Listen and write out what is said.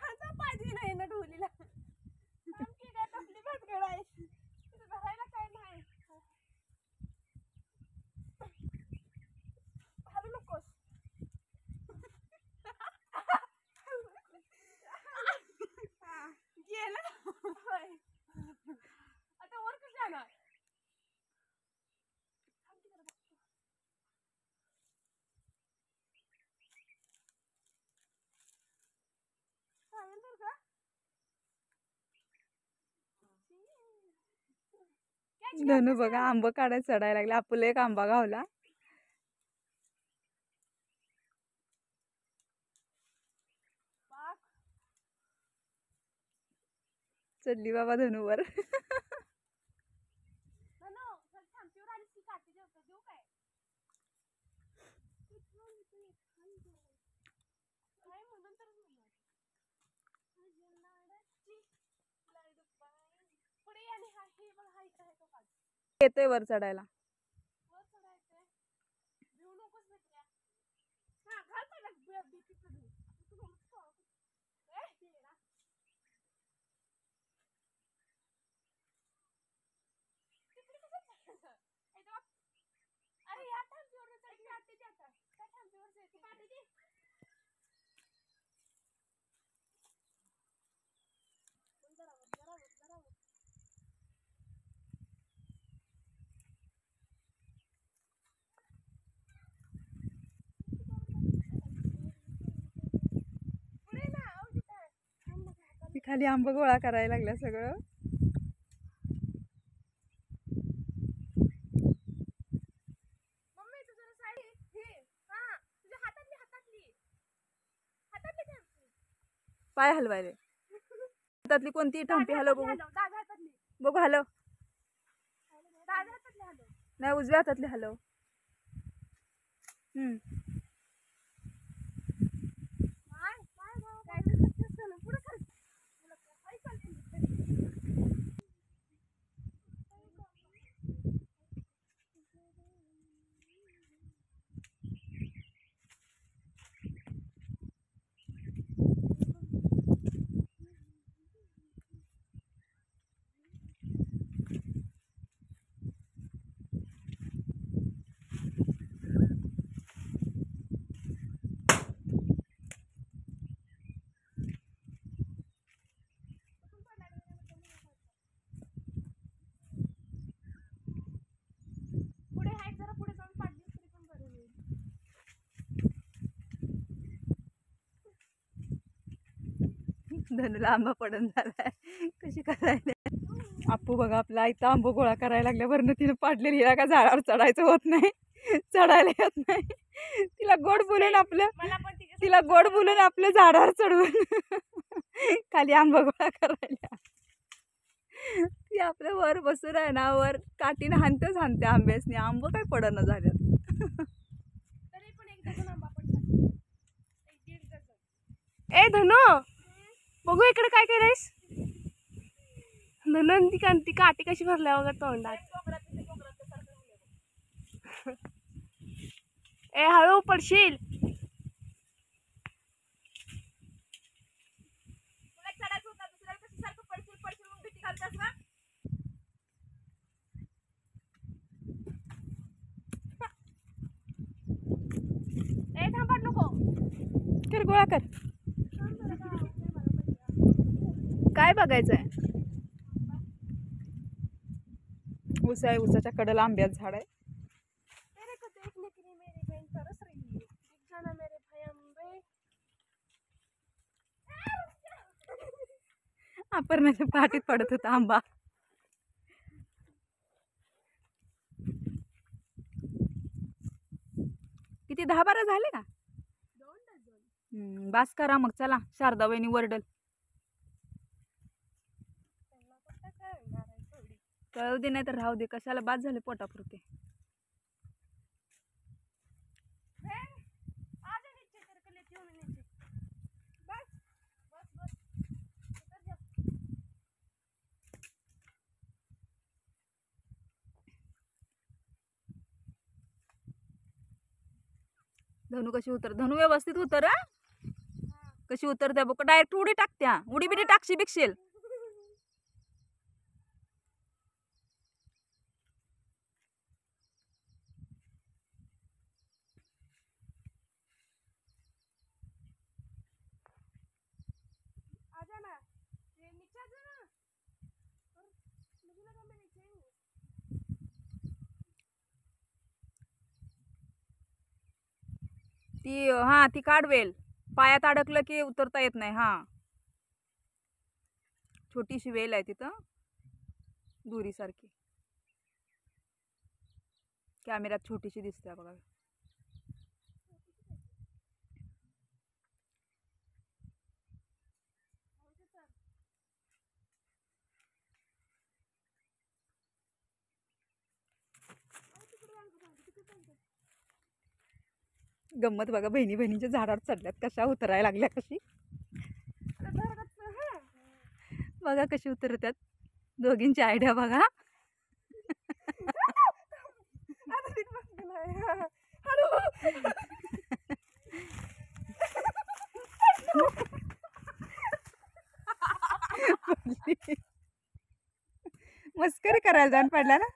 खाजा पाहिजे नाही ना ढोलीला आमची काय तसली भातगड आहे तिथे भरायला काय नाही हलू नकोस गेलं आता वर कसं जाणार धनु बघा आंब काढायला चढायला लागले. आपुला एक आंबा गावला. चढली बाबा धनुवर. येतोय वर चढायला. अरे या थांबीवर चढली आते जाता त्या थांबीवर जाते पाठी दे जरा खाली आंब गोळा करायला लागल्या सगळं. मम्मी तुझं साडी हे हां तुझ्या हातातली पाय हलवायले. हातातली कोणती ठंपी हलव बघू. बघू हलव. नाही उजव्या हातातली हलव. धनुला आंबा पडून झालाय. कशी करायला आपू बघा आपला इथं आंबा गोळा करायला लागल्या. वरनं तिनं पाडलेली हिला का झाडावर चढायचं होत नाही. चढायला येत नाही. तिला गोड बोलून आपलं झाडावर चढवून खाली आंबा गोळा करायला. ती आपल्या वर बसून आहे ना वर काठीने हाणते आंब्यासनी. आंब काय पडणं झालं. ए धनु बघू इकडे काय केलंयस. धनु ती काठी कशी भरल्या वगैरे तोंडात. ए हळू पडशील. ए थांबा नको कर गोळा कर. काय बघायचंय. ऊस आहे. ऊसाच्या कडेला आंब्याचं झाड आहे. अपर्णाच्या पाठीत पडत होता आंबा. किती 10-12 झाले का. बास करा मग चला. शारदा वहिनी वरडल. कळू दे नाही तर राहू दे. कशाला बाद झाले पोटापुरते. धनु कशी उतर, धनु व्यवस्थित उतर हा. कशी उतरत्या बघ, डायरेक्ट उडी टाकत्या, उडी बिडी टाकशी बिकशील. आजा ना, ये नीचे आजा ना, और मुझे लगा मैं नीचे ही हूँ. ती हा ती काढवेल, पायात अडकलं की उतरता येत नाही. हा छोटीशी वेल आहे तिथं दोरीसारखी, कॅमेऱ्यात छोटीशी दिसते बघा. गंमत बघा, बहिणी बहिणीच्या झाडावर चढल्यात, कशा उतरायला लागल्या, कशी बघा कशी उतरतात. दोघींची आयडिया बघा. मस्करी करायला जाऊन पडला ना.